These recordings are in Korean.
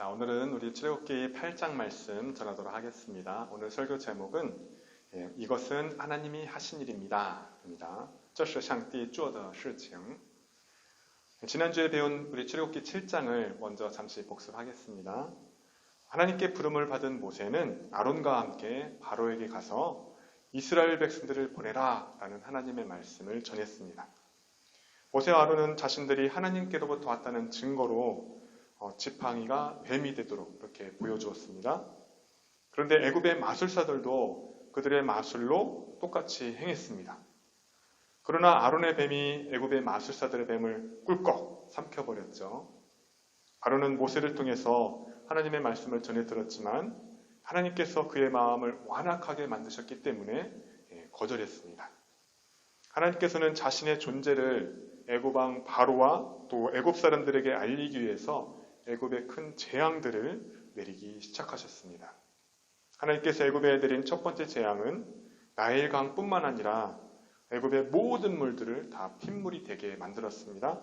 자, 오늘은 우리 출애굽기 8장 말씀 전하도록 하겠습니다. 오늘 설교 제목은 이것은 하나님이 하신 일입니다. 입니다. 这是上帝做的事情. 지난주에 배운 우리 출애굽기 7장을 먼저 잠시 복습하겠습니다. 하나님께 부름을 받은 모세는 아론과 함께 바로에게 가서 이스라엘 백성들을 보내라 라는 하나님의 말씀을 전했습니다. 모세와 아론은 자신들이 하나님께로부터 왔다는 증거로 지팡이가 뱀이 되도록 이렇게 보여주었습니다. 그런데 애굽의 마술사들도 그들의 마술로 똑같이 행했습니다. 그러나 아론의 뱀이 애굽의 마술사들의 뱀을 꿀꺽 삼켜버렸죠. 아론은 모세를 통해서 하나님의 말씀을 전해 들었지만 하나님께서 그의 마음을 완악하게 만드셨기 때문에 거절했습니다. 하나님께서는 자신의 존재를 애굽 왕 바로와 또 애굽 사람들에게 알리기 위해서 애굽의 큰 재앙들을 내리기 시작하셨습니다. 하나님께서 애굽에 내린 첫 번째 재앙은 나일강뿐만 아니라 애굽의 모든 물들을 다 핏물이 되게 만들었습니다.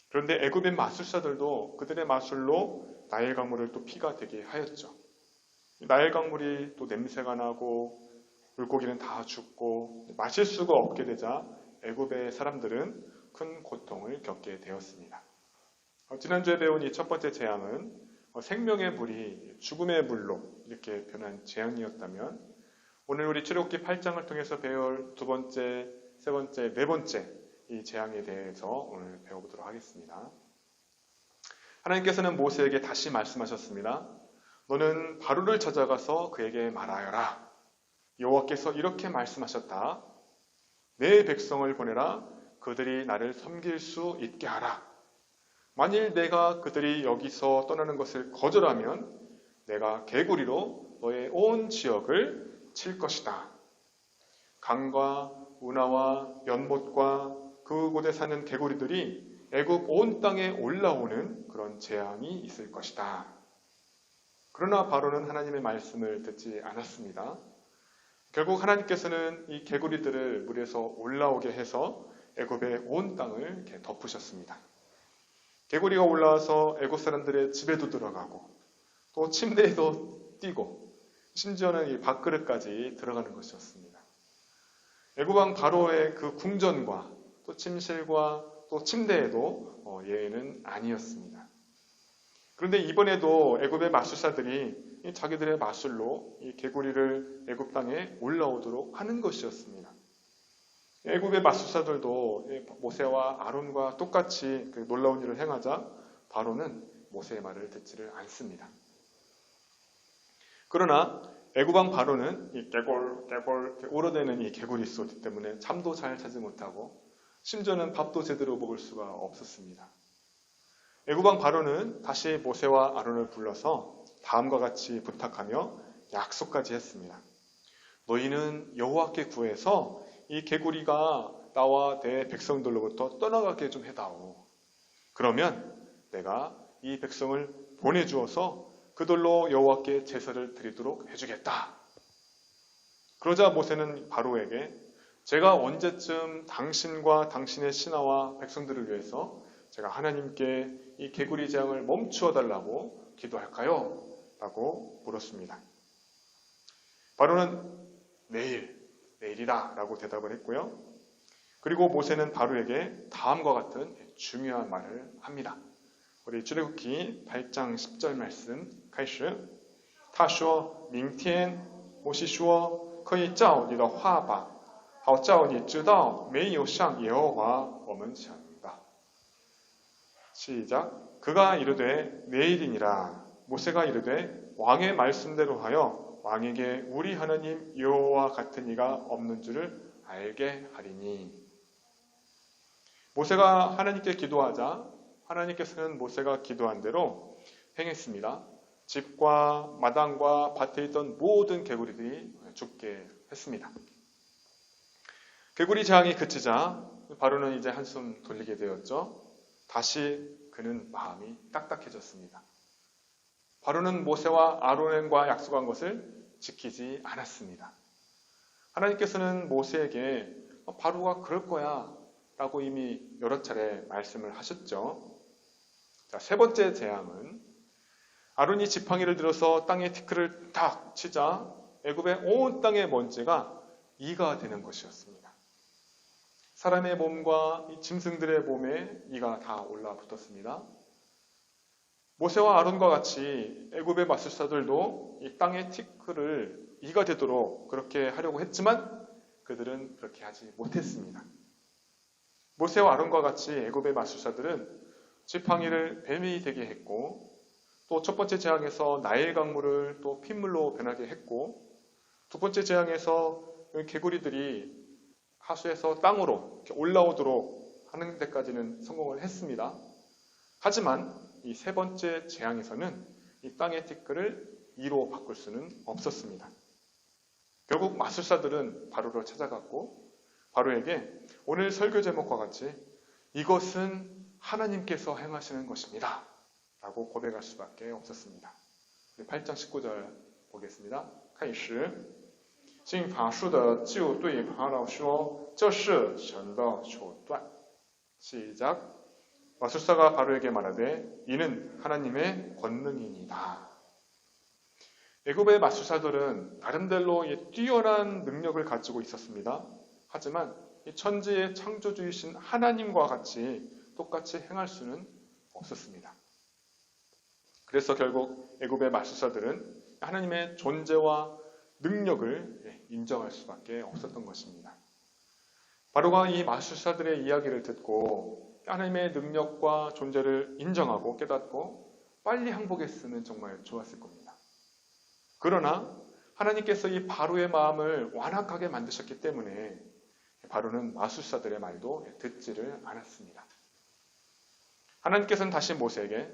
그런데 애굽의 마술사들도 그들의 마술로 나일강물을 또 피가 되게 하였죠. 나일강물이 또 냄새가 나고 물고기는 다 죽고 마실 수가 없게 되자 애굽의 사람들은 큰 고통을 겪게 되었습니다. 지난주에 배운 이 첫 번째 재앙은 생명의 물이 죽음의 물로 이렇게 변한 재앙이었다면 오늘 우리 출애굽기 8장을 통해서 배울 두 번째, 세 번째, 네 번째 이 재앙에 대해서 오늘 배워보도록 하겠습니다. 하나님께서는 모세에게 다시 말씀하셨습니다. 너는 바로를 찾아가서 그에게 말하여라. 여호와께서 이렇게 말씀하셨다. 내 백성을 보내라. 그들이 나를 섬길 수 있게 하라. 만일 내가 그들이 여기서 떠나는 것을 거절하면 내가 개구리로 너의 온 지역을 칠 것이다. 강과 운하와 연못과 그곳에 사는 개구리들이 애굽 온 땅에 올라오는 그런 재앙이 있을 것이다. 그러나 바로는 하나님의 말씀을 듣지 않았습니다. 결국 하나님께서는 이 개구리들을 물에서 올라오게 해서 애굽의 온 땅을 이렇게 덮으셨습니다. 개구리가 올라와서 애굽 사람들의 집에도 들어가고 또 침대에도 뛰고 심지어는 이 밥그릇까지 들어가는 것이었습니다. 애굽 왕 바로의 그 궁전과 또 침실과 또 침대에도 예외는 아니었습니다. 그런데 이번에도 애굽의 마술사들이 자기들의 마술로 이 개구리를 애굽 땅에 올라오도록 하는 것이었습니다. 애굽의 마술사들도 모세와 아론과 똑같이 그 놀라운 일을 행하자 바로는 모세의 말을 듣지를 않습니다. 그러나 애굽 왕 바로는 이 깨골 오르내는 이 개구리 소리 때문에 잠도 잘 자지 못하고 심지어는 밥도 제대로 먹을 수가 없었습니다. 애굽 왕 바로는 다시 모세와 아론을 불러서 다음과 같이 부탁하며 약속까지 했습니다. 너희는 여호와께 구해서 이 개구리가 나와 내 백성들로부터 떠나가게 좀 해다오. 그러면 내가 이 백성을 보내주어서 그들로 여호와께 제사를 드리도록 해주겠다. 그러자 모세는 바로에게 제가 언제쯤 당신과 당신의 신하와 백성들을 위해서 제가 하나님께 이 개구리 재앙을 멈추어 달라고 기도할까요? 라고 물었습니다. 바로는 내일이다 라고 대답을 했고요. 그리고 모세는 바로에게 다음과 같은 중요한 말을 합니다. 우리 출애굽기 8장 10절 말씀 开始他说明天摩西说可以照你的话吧好照你知道没有向耶和华我们想的 시작 그가 이르되 내일이니라 모세가 이르되 왕의 말씀대로 하여 왕에게 우리 하나님 여호와 같은 이가 없는 줄을 알게 하리니. 모세가 하나님께 기도하자 하나님께서는 모세가 기도한 대로 행했습니다. 집과 마당과 밭에 있던 모든 개구리들이 죽게 했습니다. 개구리 재앙이 그치자 바로는 이제 한숨 돌리게 되었죠. 다시 그는 마음이 딱딱해졌습니다. 바로는 모세와 아론과 약속한 것을 지키지 않았습니다. 하나님께서는 모세에게 바로가 그럴 거야 라고 이미 여러 차례 말씀을 하셨죠. 자, 세 번째 재앙은 아론이 지팡이를 들어서 땅에 티끌을 탁 치자 애굽의 온 땅의 먼지가 이가 되는 것이었습니다. 사람의 몸과 이 짐승들의 몸에 이가 다 올라붙었습니다. 모세와 아론과 같이 애굽의 마술사들도 이 땅의 티끌을 이가 되도록 그렇게 하려고 했지만 그들은 그렇게 하지 못했습니다. 모세와 아론과 같이 애굽의 마술사들은 지팡이를 뱀이 되게 했고 또 첫 번째 재앙에서 나일 강물을 또 핏물로 변하게 했고 두 번째 재앙에서 개구리들이 하수에서 땅으로 이렇게 올라오도록 하는 데까지는 성공을 했습니다. 하지만 이 세 번째 재앙에서는 이 땅의 티끌을 이로 바꿀 수는 없었습니다. 결국 마술사들은 바로를 찾아갔고 바로에게 오늘 설교 제목과 같이 이것은 하나님께서 행하시는 것입니다 라고 고백할 수밖에 없었습니다. 8장 19절 보겠습니다. 开始信法术的就对法老说这是神的手段 시작 마술사가 바로에게 말하되 이는 하나님의 권능이니이다. 애굽의 마술사들은 나름대로 뛰어난 능력을 가지고 있었습니다. 하지만 이 천지의 창조주이신 하나님과 같이 똑같이 행할 수는 없었습니다. 그래서 결국 애굽의 마술사들은 하나님의 존재와 능력을 인정할 수밖에 없었던 것입니다. 바로가 이 마술사들의 이야기를 듣고 하나님의 능력과 존재를 인정하고 깨닫고 빨리 항복했으면 정말 좋았을 겁니다. 그러나 하나님께서 이 바로의 마음을 완악하게 만드셨기 때문에 바로는 마술사들의 말도 듣지를 않았습니다. 하나님께서는 다시 모세에게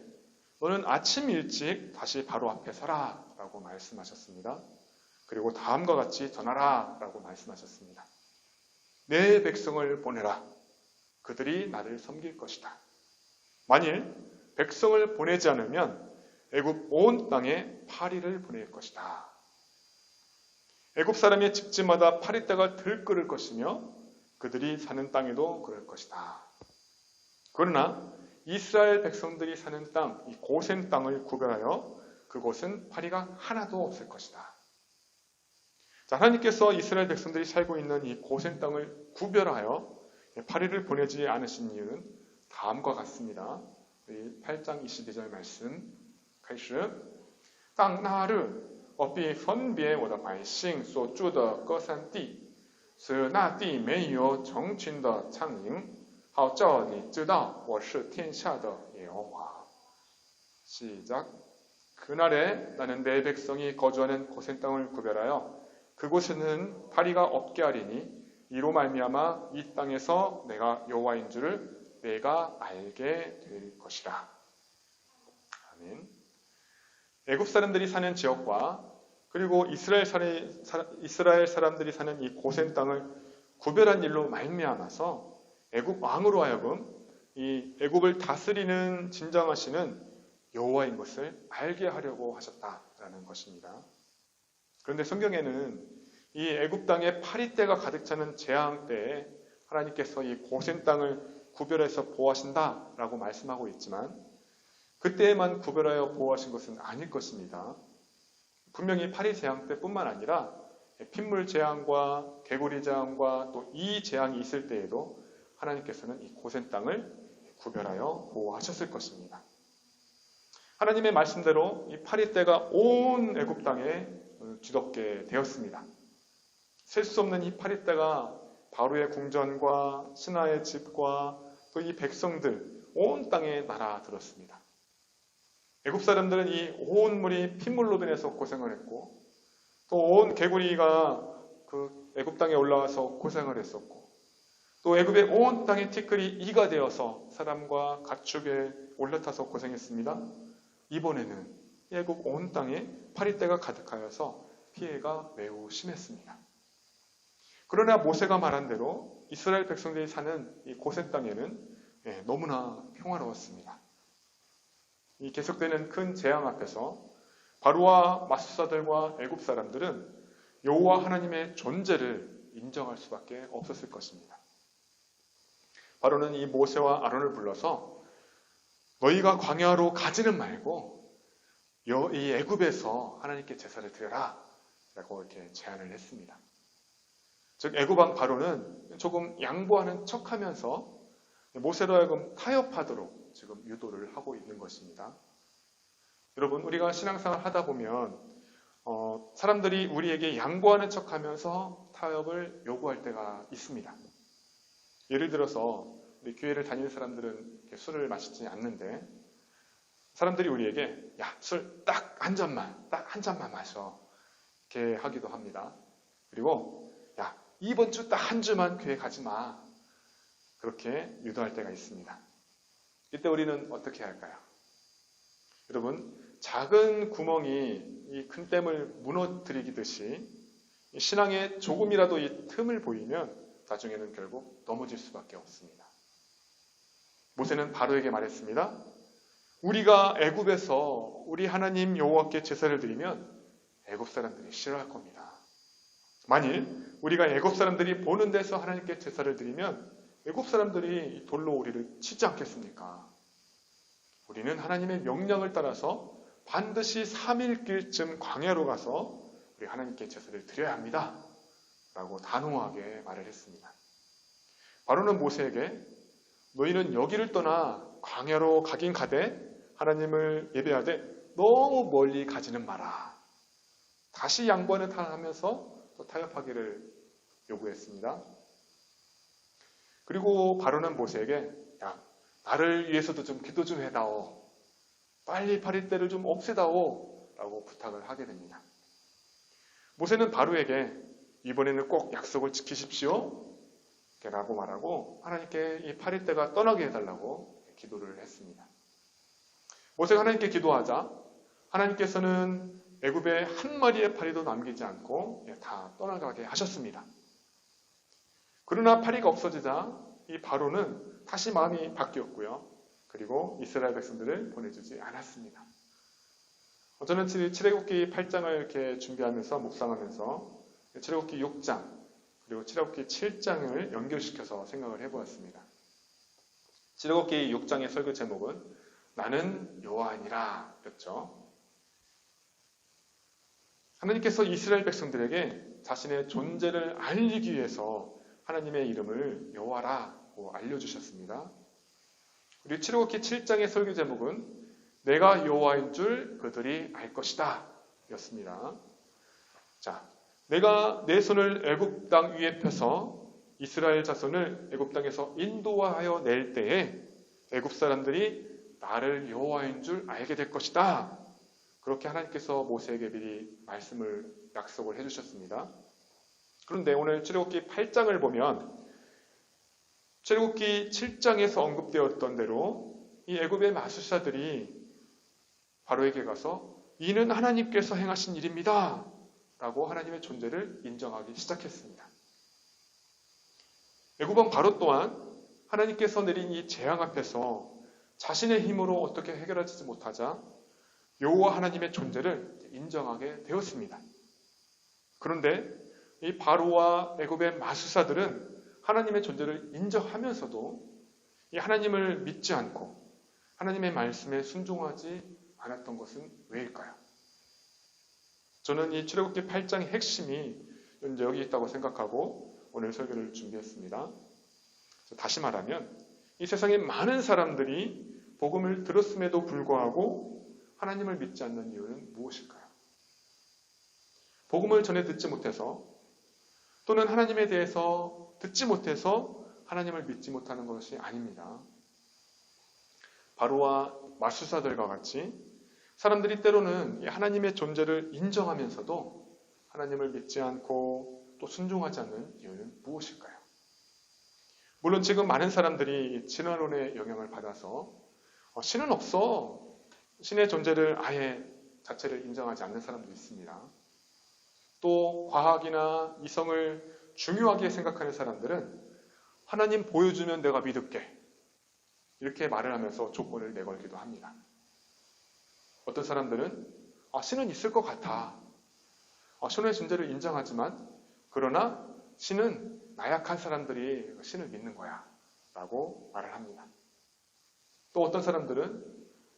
너는 아침 일찍 다시 바로 앞에 서라 라고 말씀하셨습니다. 그리고 다음과 같이 전하라 라고 말씀하셨습니다. 내 백성을 보내라. 그들이 나를 섬길 것이다. 만일 백성을 보내지 않으면 애굽 온 땅에 파리를 보낼 것이다. 애굽 사람의 집집마다 파리떼가 들끓을 것이며 그들이 사는 땅에도 그럴 것이다. 그러나 이스라엘 백성들이 사는 땅, 이 고센 땅을 구별하여 그곳은 파리가 하나도 없을 것이다. 자, 하나님께서 이스라엘 백성들이 살고 있는 이 고센 땅을 구별하여 파리를 보내지 않으신 이유는 다음과 같습니다. 8장 22절 말씀 开始当那日我必分别我的百姓所住的各山地使那地没有成群的苍蝇好叫你知道我是天下的耶和华 시작 그날에 나는 내 백성이 거주하는 고센 땅을 구별하여 그곳에는 파리가 없게 하리니 이로 말미암아 이 땅에서 내가 여호와인 줄을 내가 알게 될 것이라. 아멘. 애굽 사람들이 사는 지역과 그리고 이스라엘 사람들이 사는 이 고센 땅을 구별한 일로 말미암아서 애굽 왕으로 하여금 이 애굽을 다스리는 진정하시는 여호와인 것을 알게 하려고 하셨다라는 것입니다. 그런데 성경에는 이 애굽 땅에 파리떼가 가득 차는 재앙 때에 하나님께서 이 고센 땅을 구별해서 보호하신다라고 말씀하고 있지만 그때에만 구별하여 보호하신 것은 아닐 것입니다. 분명히 파리 재앙 때뿐만 아니라 핏물 재앙과 개구리 재앙과 또 이 재앙이 있을 때에도 하나님께서는 이 고센 땅을 구별하여 보호하셨을 것입니다. 하나님의 말씀대로 이 파리떼가 온 애굽 땅에 뒤덮게 되었습니다. 셀 수 없는 이 파리떼가 바로의 궁전과 신하의 집과 또 이 백성들 온 땅에 날아들었습니다. 애굽 사람들은 이 온 물이 핏물로 변해서 고생을 했고 또 온 개구리가 그 애굽 땅에 올라와서 고생을 했었고 또 애굽의 온 땅의 티끌이 이가 되어서 사람과 가축에 올라타서 고생했습니다. 이번에는 애굽 온 땅에 파리떼가 가득하여서 피해가 매우 심했습니다. 그러나 모세가 말한 대로 이스라엘 백성들이 사는 이 고센 땅에는 너무나 평화로웠습니다. 이 계속되는 큰 재앙 앞에서 바로와 마술사들과 애굽 사람들은 여호와 하나님의 존재를 인정할 수밖에 없었을 것입니다. 바로는 이 모세와 아론을 불러서 너희가 광야로 가지는 말고 이 애굽에서 하나님께 제사를 드려라 라고 이렇게 제안을 했습니다. 즉 애굽 왕 바로는 조금 양보하는 척하면서 모세로 하여금 타협하도록 지금 유도를 하고 있는 것입니다. 여러분, 우리가 신앙생활 하다 보면 사람들이 우리에게 양보하는 척하면서 타협을 요구할 때가 있습니다. 예를 들어서 우리 교회를 다니는 사람들은 술을 마시지 않는데 사람들이 우리에게 야, 술 딱 한 잔만 마셔 이렇게 하기도 합니다. 그리고 야, 이번 주 딱 한 주만 교회 가지 마 그렇게 유도할 때가 있습니다. 이때 우리는 어떻게 할까요? 여러분, 작은 구멍이 이 큰 댐을 무너뜨리듯이 신앙에 조금이라도 이 틈을 보이면 나중에는 결국 넘어질 수밖에 없습니다. 모세는 바로에게 말했습니다. 우리가 애굽에서 우리 하나님 여호와께 제사를 드리면 애굽 사람들이 싫어할 겁니다. 만일 우리가 애굽 사람들이 보는 데서 하나님께 제사를 드리면 애굽 사람들이 돌로 우리를 치지 않겠습니까? 우리는 하나님의 명령을 따라서 반드시 3일길쯤 광야로 가서 우리 하나님께 제사를 드려야 합니다. 라고 단호하게 말을 했습니다. 바로는 모세에게 너희는 여기를 떠나 광야로 가긴 가되 하나님을 예배하되 너무 멀리 가지는 마라. 다시 양보하는 타협하면서 또 타협하기를 요구했습니다. 그리고 바로는 모세에게 야, 나를 위해서도 좀 기도 좀 해다오. 빨리 파리떼를 좀 없애다오. 라고 부탁을 하게 됩니다. 모세는 바로에게 이번에는 꼭 약속을 지키십시오. 라고 말하고 하나님께 이 파리떼가 떠나게 해달라고 기도를 했습니다. 모세가 하나님께 기도하자 하나님께서는 애굽에 한 마리의 파리도 남기지 않고 다 떠나가게 하셨습니다. 그러나 파리가 없어지자 이 바로는 다시 마음이 바뀌었고요. 그리고 이스라엘 백성들을 보내주지 않았습니다. 저는 출애굽기 8장을 이렇게 준비하면서 묵상하면서 출애굽기 6장 그리고 출애굽기 7장을 연결시켜서 생각을 해보았습니다. 출애굽기 6장의 설교 제목은 나는 여호와니라 였죠. 하나님께서 이스라엘 백성들에게 자신의 존재를 알리기 위해서 하나님의 이름을 여호와라고 알려주셨습니다. 우리 출애굽기 7장의 설교 제목은 내가 여호와인 줄 그들이 알 것이다 였습니다. 자, 내가 내 손을 애굽 땅 위에 펴서 이스라엘 자손을 애굽 땅에서 인도하여 낼 때에 애굽 사람들이 나를 여호와인 줄 알게 될 것이다. 그렇게 하나님께서 모세에게 미리 말씀을 약속을 해주셨습니다. 그런데 오늘 출애굽기 8장을 보면 출애굽기 7장에서 언급되었던 대로 이 애굽의 마술사들이 바로에게 가서 이는 하나님께서 행하신 일입니다. 라고 하나님의 존재를 인정하기 시작했습니다. 애굽 왕 바로 또한 하나님께서 내린 이 재앙 앞에서 자신의 힘으로 어떻게 해결하지 못하자 여호와 하나님의 존재를 인정하게 되었습니다. 그런데 이 바로와 애굽의 마술사들은 하나님의 존재를 인정하면서도 이 하나님을 믿지 않고 하나님의 말씀에 순종하지 않았던 것은 왜일까요? 저는 이 출애굽기 8장의 핵심이 여기 있다고 생각하고 오늘 설교를 준비했습니다. 다시 말하면 이 세상에 많은 사람들이 복음을 들었음에도 불구하고 하나님을 믿지 않는 이유는 무엇일까요? 복음을 전해 듣지 못해서 또는 하나님에 대해서 듣지 못해서 하나님을 믿지 못하는 것이 아닙니다. 바로와 마술사들과 같이 사람들이 때로는 하나님의 존재를 인정하면서도 하나님을 믿지 않고 또 순종하지 않는 이유는 무엇일까요? 물론 지금 많은 사람들이 진화론의 영향을 받아서 신은 없어. 신의 존재를 아예 자체를 인정하지 않는 사람도 있습니다. 또 과학이나 이성을 중요하게 생각하는 사람들은 하나님 보여주면 내가 믿을게. 이렇게 말을 하면서 조건을 내걸기도 합니다. 어떤 사람들은 신은 있을 것 같아. 신의 존재를 인정하지만 그러나 신은 나약한 사람들이 신을 믿는 거야 라고 말을 합니다. 또 어떤 사람들은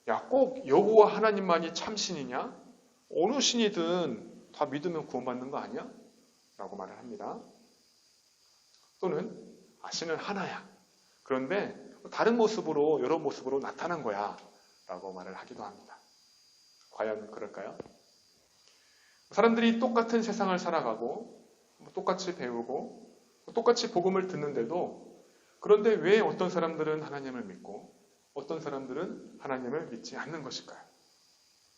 야, 꼭 여호와 하나님만이 참신이냐? 어느 신이든 다 믿으면 구원받는 거 아니야? 라고 말을 합니다. 또는 신은 하나야. 그런데 다른 모습으로, 여러 모습으로 나타난 거야. 라고 말을 하기도 합니다. 과연 그럴까요? 사람들이 똑같은 세상을 살아가고 똑같이 배우고 똑같이 복음을 듣는데도 그런데 왜 어떤 사람들은 하나님을 믿고 어떤 사람들은 하나님을 믿지 않는 것일까요?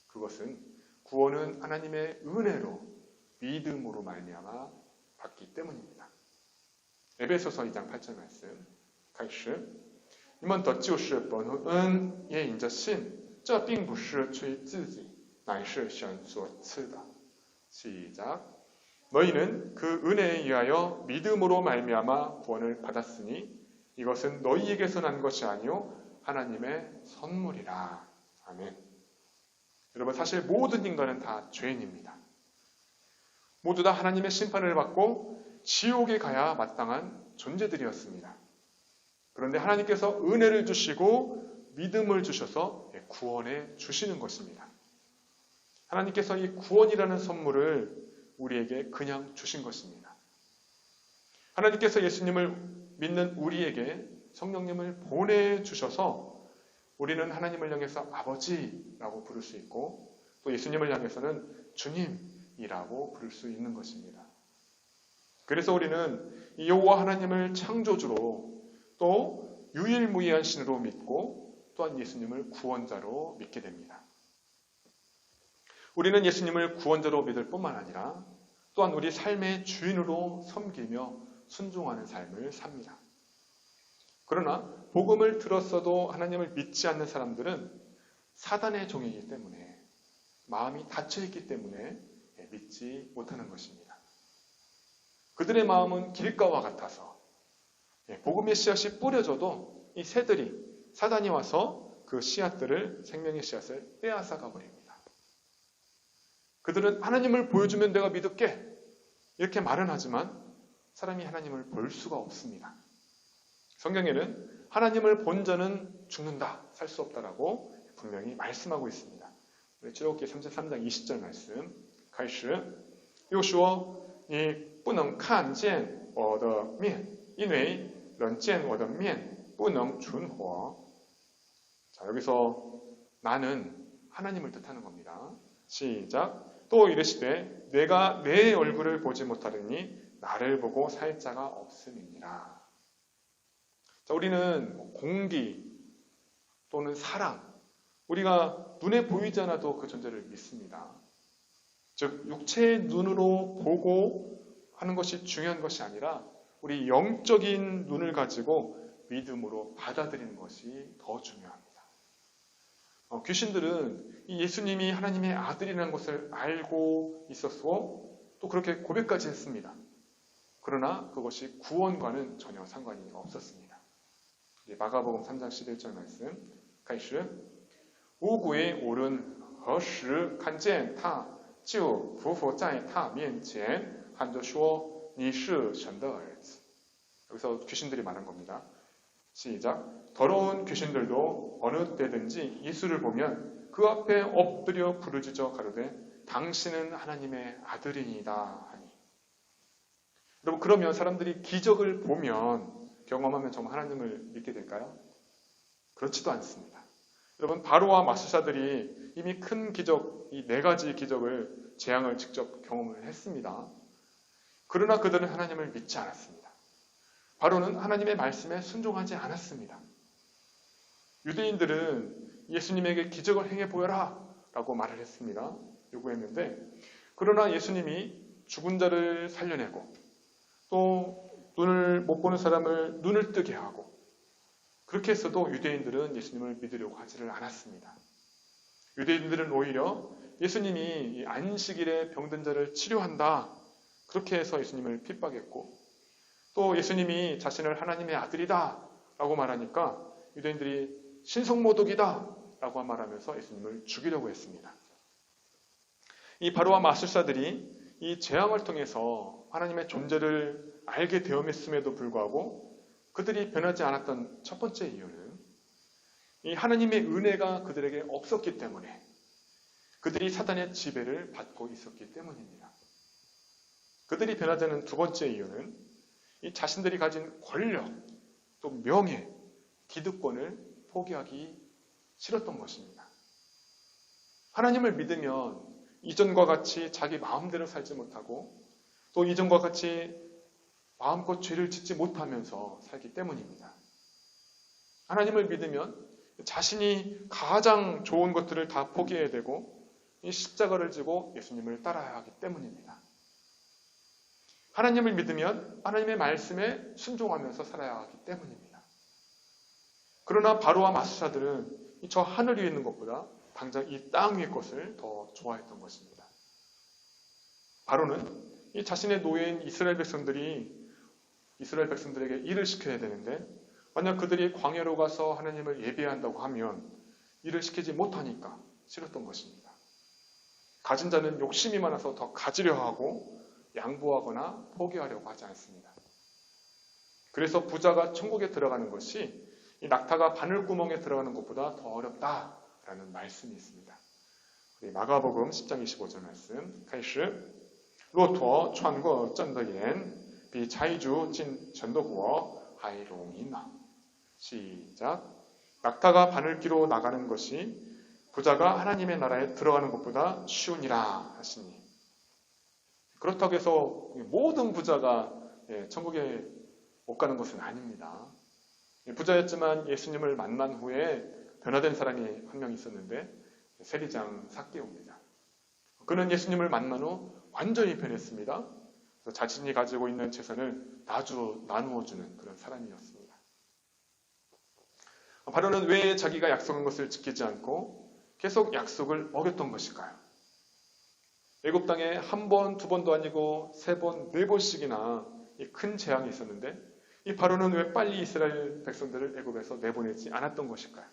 그것은 구원은 하나님의 은혜로 믿음으로 말미암아 받기 때문입니다. 에베소서 2장 8절 말씀 开始你们得救是本乎恩也因着信这并不是出于自己乃是神所赐的 시작 너희는 그 은혜에 의하여 믿음으로 말미암아 구원을 받았으니 이것은 너희에게서 난 것이 아니요 하나님의 선물이라. 아멘. 여러분 사실 모든 인간은 다 죄인입니다. 모두 다 하나님의 심판을 받고 지옥에 가야 마땅한 존재들이었습니다. 그런데 하나님께서 은혜를 주시고 믿음을 주셔서 구원해 주시는 것입니다. 하나님께서 이 구원이라는 선물을 우리에게 그냥 주신 것입니다. 하나님께서 예수님을 믿는 우리에게 성령님을 보내주셔서 우리는 하나님을 향해서 아버지라고 부를 수 있고 또 예수님을 향해서는 주님이라고 부를 수 있는 것입니다. 그래서 우리는 이 여호와 하나님을 창조주로 또 유일무이한 신으로 믿고 또한 예수님을 구원자로 믿게 됩니다. 우리는 예수님을 구원자로 믿을 뿐만 아니라 또한 우리 삶의 주인으로 섬기며 순종하는 삶을 삽니다. 그러나 복음을 들었어도 하나님을 믿지 않는 사람들은 사단의 종이기 때문에 마음이 닫혀있기 때문에 믿지 못하는 것입니다. 그들의 마음은 길가와 같아서 복음의 씨앗이 뿌려져도 이 새들이 사단이 와서 그 씨앗들을 생명의 씨앗을 빼앗아 가버립니다. 그들은 하나님을 보여주면 내가 믿을게 이렇게 말은 하지만 사람이 하나님을 볼 수가 없습니다. 성경에는 하나님을 본 자는 죽는다, 살 수 없다라고 분명히 말씀하고 있습니다. 출애굽기 33장 20절 말씀 开始又说你不能看见我的面因为人见我的面不能存活 자, 여기서 나는 하나님을 뜻하는 겁니다. 시작 또 이르시되 내가 내 얼굴을 보지 못하리니 나를 보고 살 자가 없음이니라. 자, 우리는 공기 또는 사랑 우리가 눈에 보이지 않아도 그 존재를 믿습니다. 즉 육체의 눈으로 보고 하는 것이 중요한 것이 아니라 우리 영적인 눈을 가지고 믿음으로 받아들이는 것이 더 중요합니다. 귀신들은 이 예수님이 하나님의 아들이라는 것을 알고 있었고 또 그렇게 고백까지 했습니다. 그러나 그것이 구원과는 전혀 상관이 없었습니다. 마가복음 3장 11절 말씀 开始五鬼无论何时看见他就匍匐在他面前喊着说你是神的儿子 여기서 귀신들이 말한 겁니다. 시작 더러운 귀신들도 어느 때든지 예수를 보면 그 앞에 엎드려 부르짖어 가로되 당신은 하나님의 아들이니이다 하니. 여러분 그러면 사람들이 기적을 보면 경험하면 정말 하나님을 믿게 될까요? 그렇지도 않습니다. 여러분 바로와 마술사들이 이미 큰 기적, 이 4가지 기적을 재앙을 직접 경험을 했습니다. 그러나 그들은 하나님을 믿지 않았습니다. 바로는 하나님의 말씀에 순종하지 않았습니다. 유대인들은 예수님에게 기적을 행해 보여라 라고 말을 했습니다. 요구했는데 그러나 예수님이 죽은 자를 살려내고 또 눈을 못 보는 사람을 눈을 뜨게 하고 그렇게 했어도 유대인들은 예수님을 믿으려고 하지를 않았습니다. 유대인들은 오히려 예수님이 안식일에 병든 자를 치료한다 그렇게 해서 예수님을 핍박했고 또 예수님이 자신을 하나님의 아들이다 라고 말하니까 유대인들이 신성모독이다 라고 말하면서 예수님을 죽이려고 했습니다. 이 바로와 마술사들이 이 재앙을 통해서 하나님의 존재를 알게 되었음에도 불구하고 그들이 변하지 않았던 첫 번째 이유는 이 하나님의 은혜가 그들에게 없었기 때문에 그들이 사단의 지배를 받고 있었기 때문입니다. 그들이 변화되는 두 번째 이유는 이 자신들이 가진 권력, 또 명예, 기득권을 포기하기 싫었던 것입니다. 하나님을 믿으면 이전과 같이 자기 마음대로 살지 못하고 또 이전과 같이 마음껏 죄를 짓지 못하면서 살기 때문입니다. 하나님을 믿으면 자신이 가장 좋은 것들을 다 포기해야 되고 이 십자가를 지고 예수님을 따라야 하기 때문입니다. 하나님을 믿으면 하나님의 말씀에 순종하면서 살아야 하기 때문입니다. 그러나 바로와 마술사들은 저 하늘 위에 있는 것보다 당장 이 땅 위의 것을 더 좋아했던 것입니다. 바로는 이 자신의 노예인 이스라엘 백성들에게 일을 시켜야 되는데 만약 그들이 광야로 가서 하나님을 예배한다고 하면 일을 시키지 못하니까 싫었던 것입니다. 가진 자는 욕심이 많아서 더 가지려 하고 양보하거나 포기하려고 하지 않습니다. 그래서 부자가 천국에 들어가는 것이 이 낙타가 바늘구멍에 들어가는 것보다 더 어렵다라는 말씀이 있습니다. 우리 마가복음 10장 25절 말씀 开始骆驼穿过针的眼比财主进神的国还容易呢 시작 낙타가 바늘기로 나가는 것이 부자가 하나님의 나라에 들어가는 것보다 쉬우니라 하시니 그렇다고 해서 모든 부자가 천국에 못 가는 것은 아닙니다. 부자였지만 예수님을 만난 후에 변화된 사람이 한 명 있었는데 세리장 삭개오입니다. 그는 예수님을 만난 후 완전히 변했습니다. 자신이 가지고 있는 재산을 나누어 주는 그런 사람이었습니다. 바로는 왜 자기가 약속한 것을 지키지 않고 계속 약속을 어겼던 것일까요? 애굽 땅에 한 번, 두 번도 아니고 세 번, 네 번씩이나 큰 재앙이 있었는데 이 바로는 왜 빨리 이스라엘 백성들을 애굽에서 내보내지 않았던 것일까요?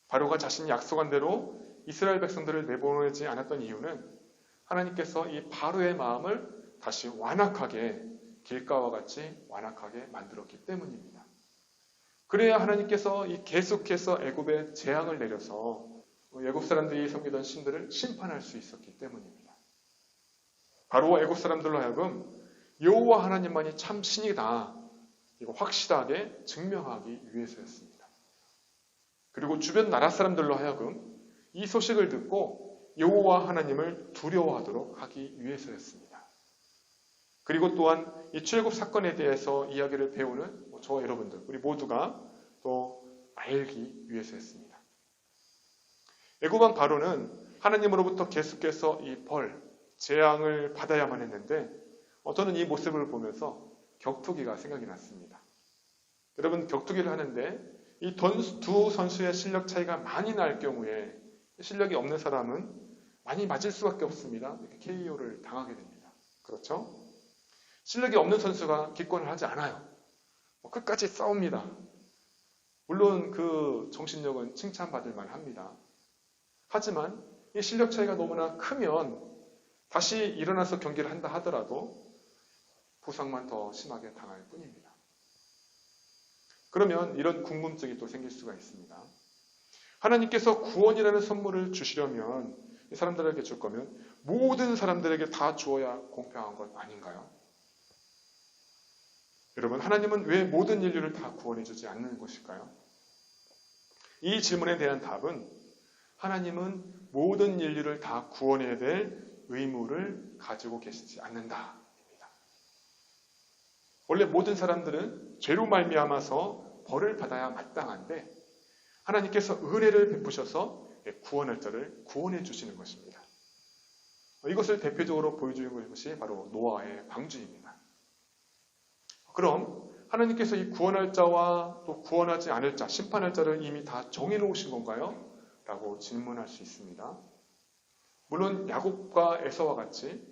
바로가 자신이 약속한 대로 이스라엘 백성들을 내보내지 않았던 이유는 하나님께서 이 바로의 마음을 다시 완악하게 길가와 같이 완악하게 만들었기 때문입니다. 그래야 하나님께서 계속해서 애굽에 재앙을 내려서 애굽 사람들이 섬기던 신들을 심판할 수 있었기 때문입니다. 바로 애굽 사람들로 하여금 여호와 하나님만이 참 신이다 이거 확실하게 증명하기 위해서였습니다. 그리고 주변 나라 사람들로 하여금 이 소식을 듣고 여호와 하나님을 두려워하도록 하기 위해서였습니다. 그리고 또한 이 출애굽 사건에 대해서 이야기를 배우는 저와 여러분들 우리 모두가 또 알기 위해서였습니다. 애굽 왕 바로는 하나님으로부터 계속해서 이 재앙을 받아야만 했는데 저는 이 모습을 보면서 격투기가 생각이 났습니다. 여러분 격투기를 하는데 이 두 선수의 실력 차이가 많이 날 경우에 실력이 없는 사람은 많이 맞을 수밖에 없습니다. KO를 당하게 됩니다. 그렇죠? 실력이 없는 선수가 기권을 하지 않아요. 끝까지 싸웁니다. 물론 그 정신력은 칭찬받을 만합니다. 하지만 이 실력 차이가 너무나 크면 다시 일어나서 경기를 한다 하더라도 부상만 더 심하게 당할 뿐입니다. 그러면 이런 궁금증이 또 생길 수가 있습니다. 하나님께서 구원이라는 선물을 주시려면 이 사람들에게 줄 거면 모든 사람들에게 다 주어야 공평한 것 아닌가요? 여러분 하나님은 왜 모든 인류를 다 구원해 주지 않는 것일까요? 이 질문에 대한 답은 하나님은 모든 인류를 다 구원해야 될 의무를 가지고 계시지 않는다. 원래 모든 사람들은 죄로 말미암아서 벌을 받아야 마땅한데 하나님께서 은혜를 베푸셔서 구원할 자를 구원해 주시는 것입니다. 이것을 대표적으로 보여주는 것이 바로 노아의 방주입니다. 그럼 하나님께서 이 구원할 자와 또 구원하지 않을 자, 심판할 자를 이미 다 정해놓으신 건가요? 라고 질문할 수 있습니다. 물론 야곱과 에서와 같이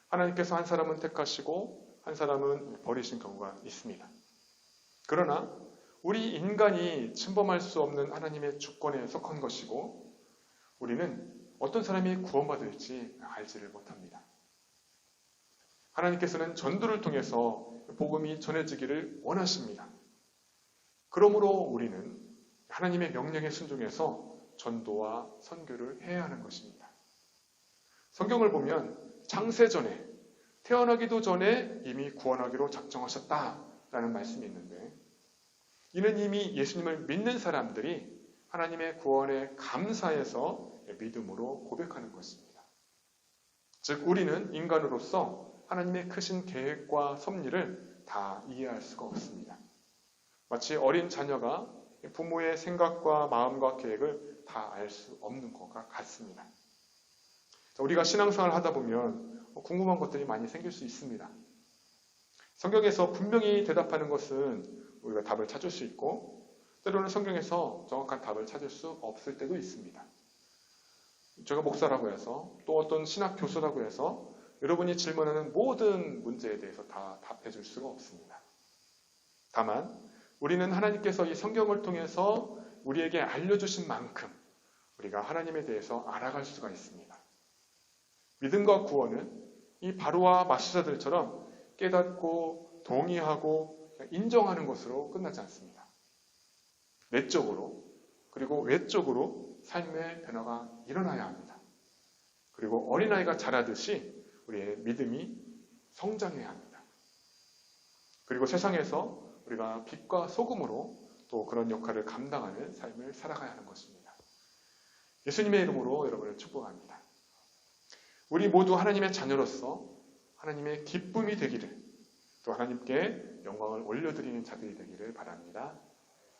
하나님께서 한 사람은 택하시고 한 사람은 버리신 경우가 있습니다. 그러나 우리 인간이 침범할 수 없는 하나님의 주권에 속한 것이고 우리는 어떤 사람이 구원받을지 알지를 못합니다. 하나님께서는 전도를 통해서 복음이 전해지기를 원하십니다. 그러므로 우리는 하나님의 명령에 순종해서 전도와 선교를 해야 하는 것입니다. 성경을 보면 창세전에, 태어나기도 전에 이미 구원하기로 작정하셨다라는 말씀이 있는데, 이는 이미 예수님을 믿는 사람들이 하나님의 구원에 감사해서 믿음으로 고백하는 것입니다. 즉 우리는 인간으로서 하나님의 크신 계획과 섭리를 다 이해할 수가 없습니다. 마치 어린 자녀가 부모의 생각과 마음과 계획을 다 알 수 없는 것과 같습니다. 우리가 신앙생활을 하다 보면 궁금한 것들이 많이 생길 수 있습니다. 성경에서 분명히 대답하는 것은 우리가 답을 찾을 수 있고, 때로는 성경에서 정확한 답을 찾을 수 없을 때도 있습니다. 제가 목사라고 해서, 또 어떤 신학 교수라고 해서 여러분이 질문하는 모든 문제에 대해서 다 답해 줄 수가 없습니다. 다만 우리는 하나님께서 이 성경을 통해서 우리에게 알려주신 만큼 우리가 하나님에 대해서 알아갈 수가 있습니다. 믿음과 구원은 이 바로와 마술사들처럼 깨닫고 동의하고 인정하는 것으로 끝나지 않습니다. 내적으로 그리고 외적으로 삶의 변화가 일어나야 합니다. 그리고 어린아이가 자라듯이 우리의 믿음이 성장해야 합니다. 그리고 세상에서 우리가 빛과 소금으로 또 그런 역할을 감당하는 삶을 살아가야 하는 것입니다. 예수님의 이름으로 여러분을 축복합니다. 우리 모두 하나님의 자녀로서 하나님의 기쁨이 되기를, 또 하나님께 영광을 올려드리는 자들이 되기를 바랍니다.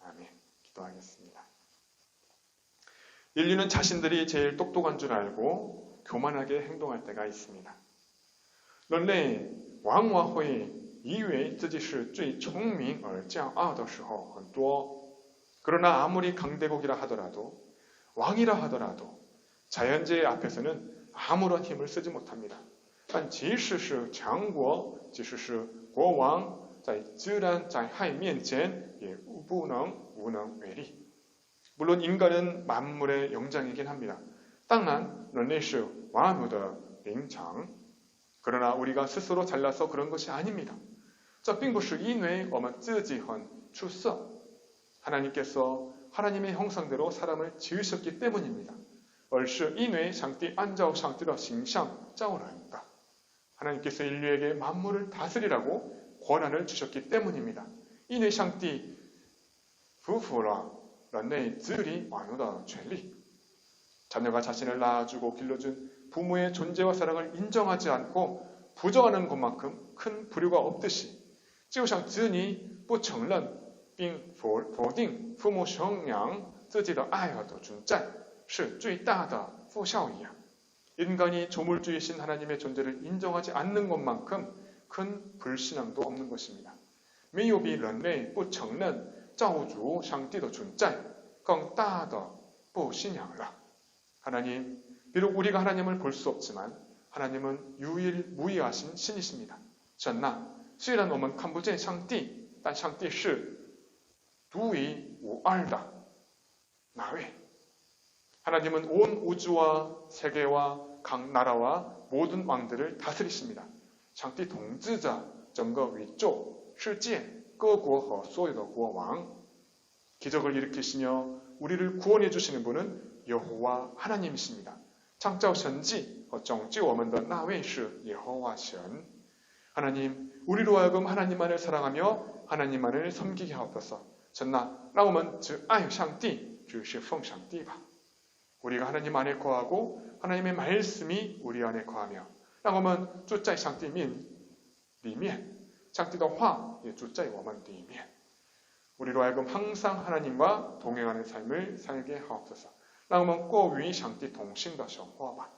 아멘. 기도하겠습니다. 인류는 자신들이 제일 똑똑한 줄 알고 교만하게 행동할 때가 있습니다. 人类往往会以为自己是最聪明而骄傲的时候很多. 그러나 아무리 강대국이라 하더라도, 왕이라 하더라도 자연재해 앞에서는 아무런 힘을 쓰지 못합니다. 但即使是强国，即使是国王，在自然灾害面前也不能无能为力. 물론 인간은 만물의 영장이긴 합니다. 当然人类是万物的灵长. 그러나 우리가 스스로 잘나서 그런 것이 아닙니다. 这并不是因为我们自己很出色. 하나님께서 하나님의 형상대로 사람을 지으셨기 때문입니다. 而是因为上帝按照上帝的形象造人的. 하나님께서 인류에게 만물을 다스리라고 권한을 주셨기 때문입니다. 因为上帝赋予了人类治理万物的权利. 자녀가 자신을 낳아주고 길러준 부모의 존재와 사랑을 인정하지 않고 부정하는 것만큼 큰 불효가 없듯이, 就像子女不承认并否定父母生养自己的爱的存在是最大的负效一样, 인간이 조물주이신 하나님의 존재를 인정하지 않는 것만큼 큰 불신앙도 없는 것입니다. 没有比人类不承认造主上帝的存在更大的不信仰了. 하나님, 비록 우리가 하나님을 볼 수 없지만 하나님은 유일무이하신 신이십니다. 神呐, 虽然我们看不见上帝, 但上帝是独一无二的那位. 하나님은 온 우주와 세계와 각 나라와 모든 왕들을 다스리십니다. 上帝统治着整个宇宙世界各国和所有的国王. 기적을 일으키시며 우리를 구원해 주시는 분은 여호와 하나님이십니다. 创造神迹和拯救我们的那位是耶和华神. 하나님, 우리로 하여금 하나님만을 사랑하며 하나님만을 섬기게 하옵소서. 神啊, 让我们只爱上帝，只是奉上帝吧. 우리가 하나님 안에 거하고 하나님의 말씀이 우리 안에 거하며, 让我们住在上帝里面，上帝的话也住在我们里面. 우리로 하여금 항상 하나님과 동행하는 삶을 살게 하옵소서. 让我们过与上帝同行的生活吧.